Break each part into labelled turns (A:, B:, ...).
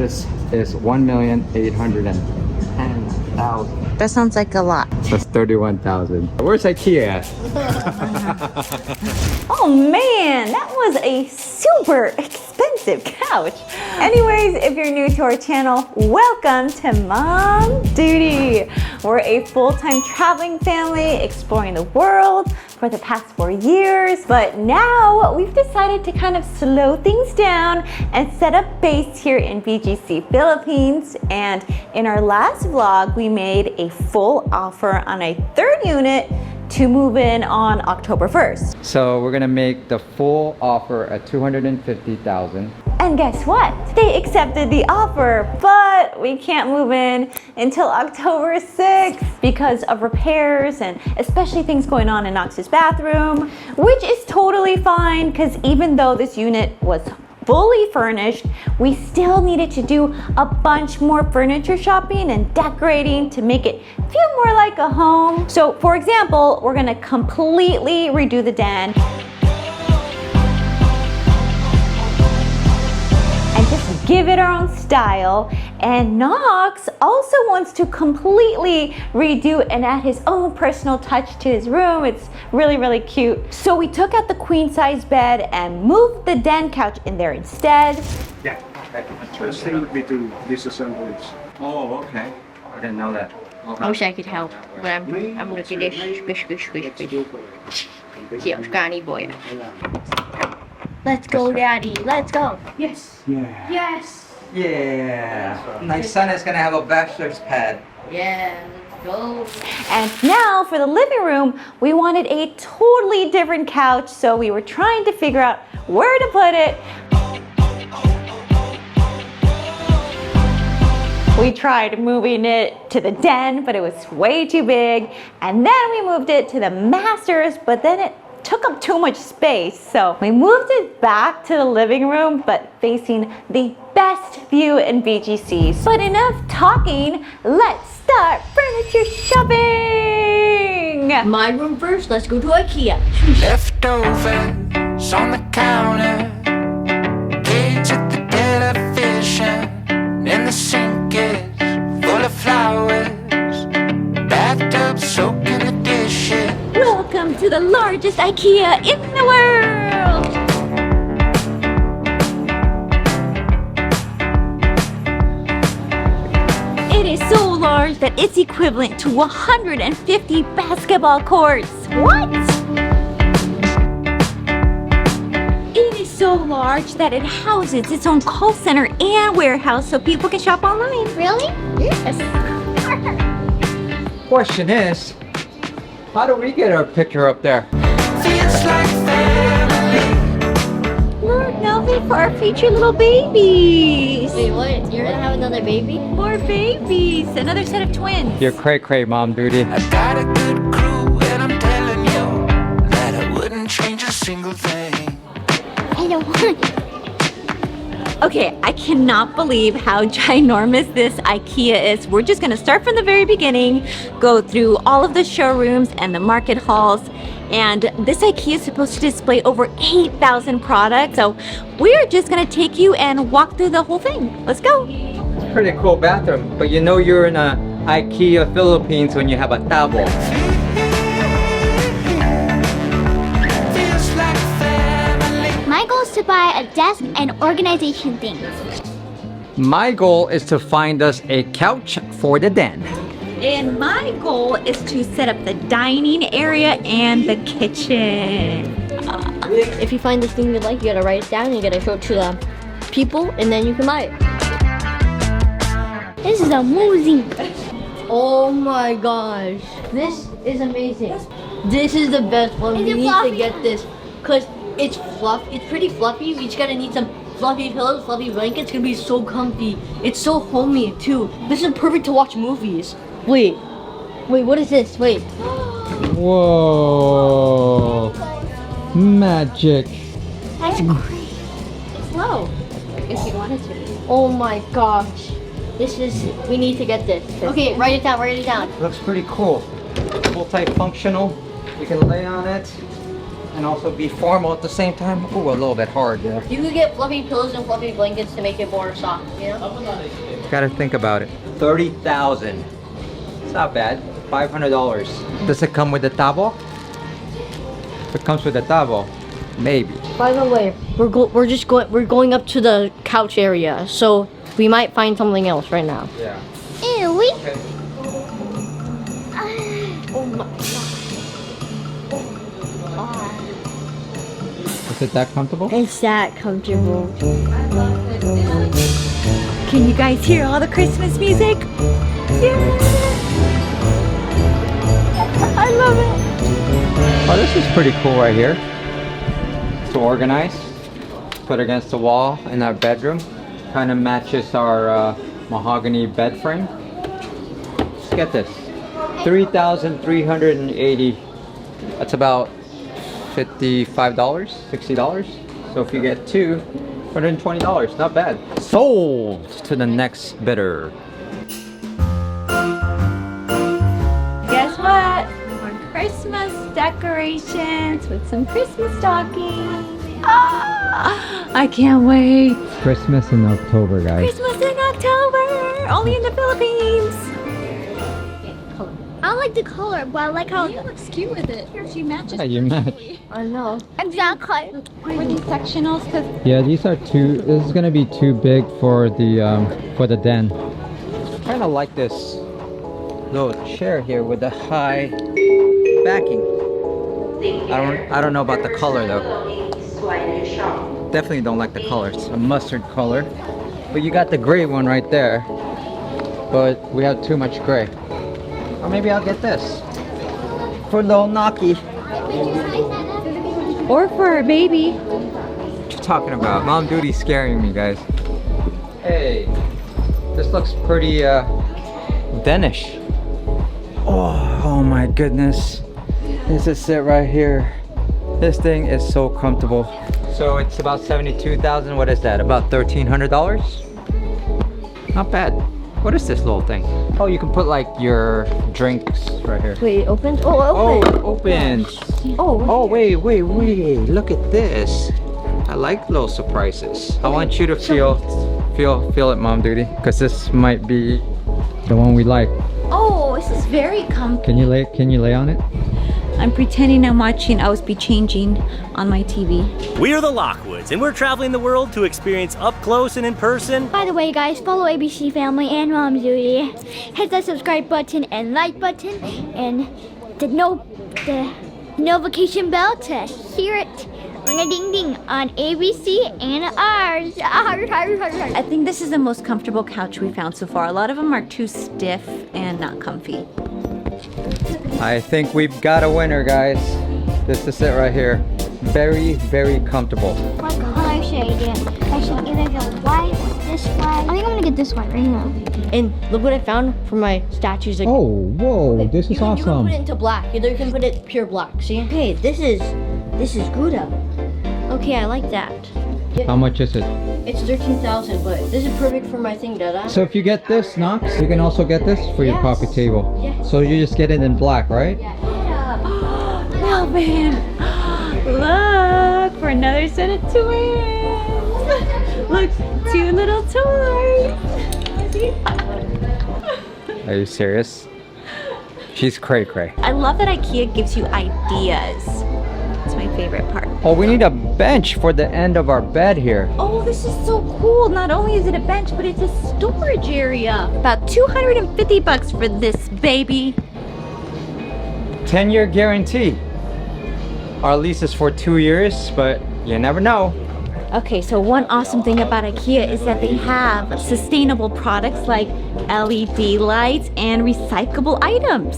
A: this is 1,810,000.
B: That sounds like a lot.
A: That's 31,000. Where's Ikea at?
B: Oh man, that was a super expensive couch. Anyways, if you're new to our channel, welcome to Mom Duty. We're a full-time traveling family exploring the world for the past 4 years, but now we've decided to kind of slow things down and set up base here in BGC, Philippines. And in our last vlog, we made a full offer on a third unit to move in on October 1st.
A: So we're gonna make the full offer at 250,000.
B: And guess what? They accepted the offer, but we can't move in until October 6th because of repairs and especially things going on in Knox's bathroom, which is totally fine because even though this unit was fully furnished, we still needed to do a bunch more furniture shopping and decorating to make it feel more like a home. So for example, we're gonna completely redo the den and just give it our own style. And Knox also wants to completely redo and add his own personal touch to his room. It's really, really cute. So we took out the queen size bed and moved the den couch in there instead.
C: Yeah. First thing would be to disassemble it.
A: Oh, okay. I didn't know that.
D: I wish I could help, but I'm looking at this. Squish, squish, squish, squish. Yeah, Scotty boy. Let's go, Daddy. Let's go. Yes.
C: Yeah.
D: Yes.
A: Yeah. My son is gonna have a bachelor's pad.
D: Yeah. Let's go.
B: And now for the living room, we wanted a totally different couch, so we were trying to figure out where to put it. We tried moving it to the den, but it was way too big. And then we moved it to the masters, but then it took up too much space. So we moved it back to the living room, but facing the best view in BGC. But enough talking, let's start furniture shopping!
D: My room first. Let's go to Ikea.
E: Leftovers on the counter, cage at the television, and the sink is full of flowers, bathtub soaking the dishes.
B: Welcome to the largest Ikea in the world! It is so large that it's equivalent to 150 basketball courts. What? It is so large that it houses its own call center and warehouse so people can shop online.
D: Really?
B: Yes.
A: Question is, how do we get our picture up there?
E: Feels like family.
B: Look, now they for our future little babies.
D: Wait, what? You're gonna have another baby?
B: More babies. Another set of twins.
A: You're cray Mom Duty.
E: I got a good crew, and I'm telling you that I wouldn't change a single thing.
D: I don't want.
B: Okay, I cannot believe how ginormous this Ikea is. We're just gonna start from the very beginning, go through all of the showrooms and the market halls. And this Ikea is supposed to display over 8,000 products. So we're just gonna take you and walk through the whole thing. Let's go.
A: It's a pretty cool bathroom, but you know you're in a Ikea Philippines when you have a tabo.
E: Feels like family.
F: My goal is to buy a desk and organization things.
A: My goal is to find us a couch for the den.
B: And my goal is to set up the dining area and the kitchen.
D: If you find this thing you like, you gotta write it down and you gotta show it to the people, and then you can buy it.
F: This is amazing.
D: Oh my gosh, this is amazing. This is the best one.
F: Is
D: We
F: it
D: need
F: fluffy?
D: to get this because it's pretty fluffy. We just gotta need some fluffy pillows, fluffy blankets. It's gonna be so comfy. It's so homey too. This is perfect to watch movies. Wait, what is this? Wait.
A: Whoa. Magic.
F: That's great.
B: It's low. If you wanted to.
D: Oh my gosh. We need to get this. Okay, write it down.
A: Looks pretty cool. Multifunctional. You can lay on it. and also be formal at the same time. Ooh, a little bit hard, yeah.
D: You could get fluffy pillows and fluffy blankets to make it more soft, you know?
A: Gotta think about it. 30,000. It's not bad. $500. Does it come with the tabo? If it comes with the tabo, maybe.
D: By the way, we're going up to the couch area, so we might find something else right now.
A: Yeah.
F: Ew, we.
A: Okay.
D: Oh my
A: Is it that comfortable?
D: It's that comfortable.
B: Can you guys hear all the Christmas music? Yeah. I love it.
A: Oh, this is pretty cool right here. It's organized. Put against the wall in our bedroom. Kind of matches our mahogany bed frame. Let's get this. 3,380. That's about $55, $60. So if you get two, $120. Not bad. Sold to the next bidder.
B: Guess what? More Christmas decorations with some Christmas stockings. Ah, I can't wait.
A: Christmas in October, guys.
B: Christmas in October, only in the Philippines.
F: I like the color, but I like how it looks cute with it. Here, she matches.
A: Yeah, you match.
D: I know.
F: Exactly.
B: Were these sectionals? Because
A: Yeah, these are too. This is gonna be too big for the den. Kind of like this little chair here with the high backing. I don't know about the color though. Definitely don't like the color. It's a mustard color. But you got the gray one right there. But we have too much gray. Or maybe I'll get this for little Naki.
B: or for a baby.
A: What you talking about? Mom duty scaring me, guys. Hey, this looks pretty Danish. Oh my goodness. This is it right here. This thing is so comfortable. So it's about 72,000. What is that? About $1,300? Not bad. What is this little thing? Oh, you can put like your drinks right here.
D: Wait, it opens? Oh, it
A: Oh,
D: opens.
A: it opens.
D: Oh,
A: Oh, wait. Look at this. I like little surprises. I want you to feel it, Mom Duty, because this might be the one we like.
B: Oh, this is very comfy.
A: Can you lay on it?
B: I'm pretending I'm watching OSB changing on my TV.
G: We are the Lockwoods, and we're traveling the world to experience up close and in person.
F: By the way, guys, follow ABC Family and MomDuty. Hit the subscribe button and like button and the notification bell to hear it ring-a-ding-ding on ABC and ours.
B: I think this is the most comfortable couch we found so far. A lot of them are too stiff and not comfy.
A: I think we've got a winner, guys. This is it right here. Very, very comfortable.
F: What color should I get? I should either go white, this white. I think I'm gonna get this white right now.
D: and look what I found for my statues. Like,
A: Oh, whoa, this is
D: you can
A: awesome.
D: put it into black. Either you can put it pure black. See? Okay, this is Gouda. Okay, I like that.
A: How much is it?
D: It's 13,000, but this is perfect for my thing, Dada.
A: So if you get this, Knox, you can also get this for your
D: Yes.
A: coffee table.
D: Yes.
A: So you just get it in black, right?
B: Oh man, look for another set of twins. Look, two little toys.
A: Are you serious? She's cray-cray.
B: I love that IKEA gives you ideas. It's my favorite part.
A: Oh, we need a bench for the end of our bed here.
B: Oh, this is so cool. Not only is it a bench, but it's a storage area. About $250 for this baby.
A: 10-year guarantee. Our lease is for 2 years, but you never know.
B: Okay, so one awesome thing about IKEA is that they have sustainable products like LED lights and recyclable items.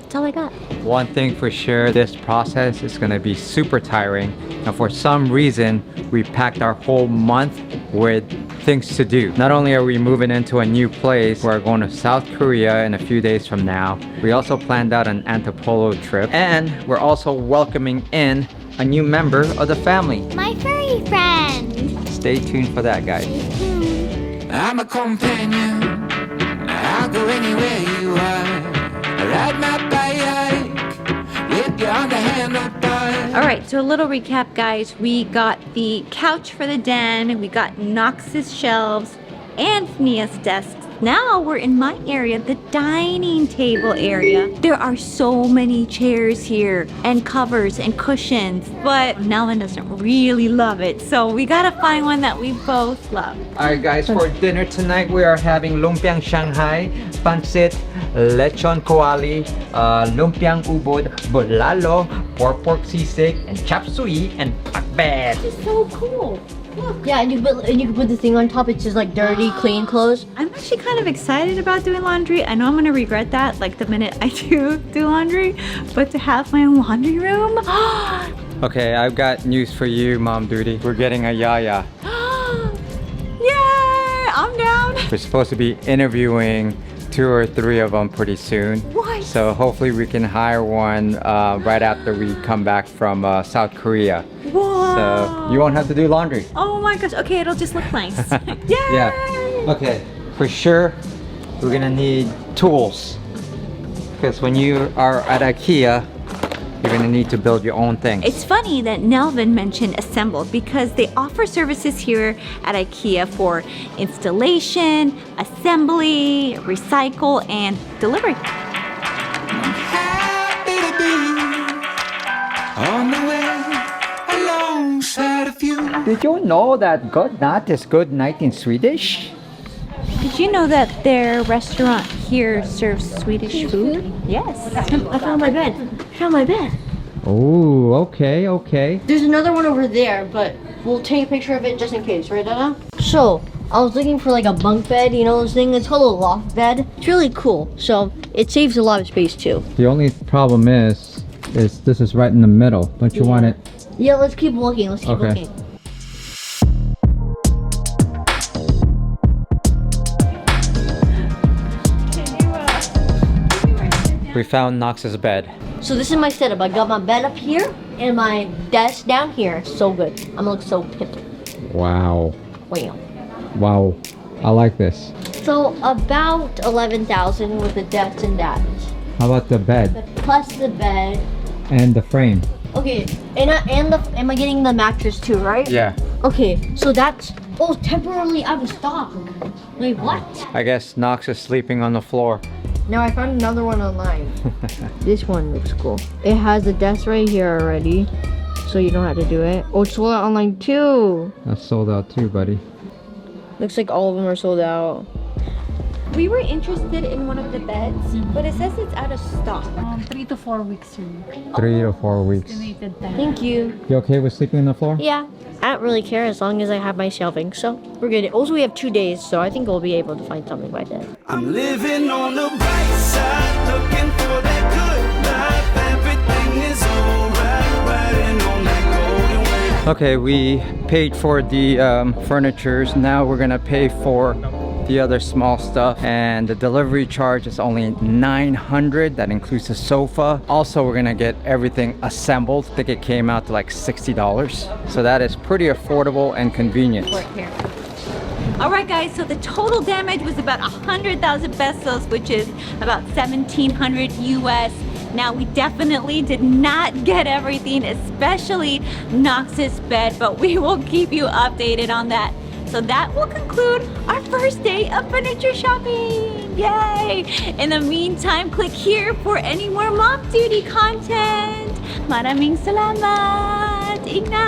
B: That's all I got.
A: One thing for sure, this process is gonna be super tiring. And for some reason, we packed our whole month with things to do. Not only are we moving into a new place, we're going to South Korea in a few days from now. We also planned out an Antipolo trip. And we're also welcoming in a new member of the family.
F: My furry friend.
A: Stay tuned for that, guys.
E: I'm a companion. I'll go anywhere you are. I ride my bike with beyond the handle bar.
B: All right, so a little recap, guys. We got the couch for the den, we got Knox's shelves, and Nia's desks. Now we're in my area, the dining table area. There are so many chairs here, and covers and cushions, but Nelvin doesn't really love it, so we gotta find one that we both love.
A: Alright guys, for dinner tonight we are having lumpiang Shanghai, pancit, lechon koali, lumpiang ubod, bulalo, pork sisig, and chop suey, and pakbet.
D: This is so cool. Look. Yeah, and you can put the thing on top. It's just like dirty, clean clothes.
B: I'm actually kind of excited about doing laundry. I know I'm gonna regret that like the minute I do laundry, but to have my own laundry room.
A: Okay, I've got news for you, Mom Duty. We're getting a yaya.
B: Yay! I'm down.
A: We're supposed to be interviewing 2 or 3 of them pretty soon.
B: What?
A: So hopefully we can hire one right after we come back from South Korea.
B: Whoa.
A: So you won't have to do laundry.
B: Oh my gosh. Okay, it'll just look nice. Yay!
A: Yeah. Okay. For sure, we're gonna need tools. Because when you are at Ikea, you're gonna need to build your own things.
B: It's funny that Nelvin mentioned assembled because they offer services here at Ikea for installation, assembly, recycle, and delivery.
E: Happy to be on the way alongside of you.
A: Did you know that good night is good night in Swedish?
B: Did you know that their restaurant here serves Swedish food? Yes.
D: I found my bed. I found my bed.
A: Oh, okay.
D: There's another one over there, but we'll take a picture of it just in case, right, Dada? So, I was looking for like a bunk bed, you know this thing? It's called a loft bed. It's really cool. So, it saves a lot of space too.
A: The only problem is this is right in the middle. Don't you want it?
D: Yeah, let's keep looking. Let's keep looking.
A: We found Knox's bed.
D: So this is my setup. I got my bed up here and my desk down here. So good. I'm gonna look so hip.
A: Wow.
D: Wow.
A: Wow. I like this.
D: So about 11,000 with the desk and that.
A: How about the bed
D: Plus the bed.
A: and the frame?
D: Okay, am I getting the mattress too, right?
A: Yeah.
D: Okay, so that's temporarily out of stock. Wait, what?
A: I guess Knox is sleeping on the floor.
D: Now I found another one online. This one looks cool. It has the desk right here already, so you don't have to do it. Oh, it's sold out online too.
A: That's sold out too, buddy.
D: Looks like all of them are sold out.
B: We were interested in one of the beds, but it says it's out of stock.
H: 3 to 4 weeks.
A: 3 to 4 weeks.
H: Estimated time.
D: Thank you.
A: You okay with sleeping on the floor?
D: Yeah, I don't really care as long as I have my shelving, so we're good. Also, we have 2 days, so I think we'll be able to find something by then.
E: I'm living on the bright side, looking for that good life. Everything is alright, riding on that golden wave.
A: Okay, we paid for the furnitures. Now we're gonna pay for the other small stuff, and the delivery charge is only $900. That includes the sofa. Also, we're gonna get everything assembled. I think it came out to like $60, so that is pretty affordable and convenient.
B: All right, guys, so the total damage was about 100,000 pesos, which is about 1,700 US. Now, we definitely did not get everything, especially Knox's bed, but we will keep you updated on that. So that will conclude our first day of furniture shopping. Yay! In the meantime, click here for any more Mom Duty content. Maraming salamat! Ingat!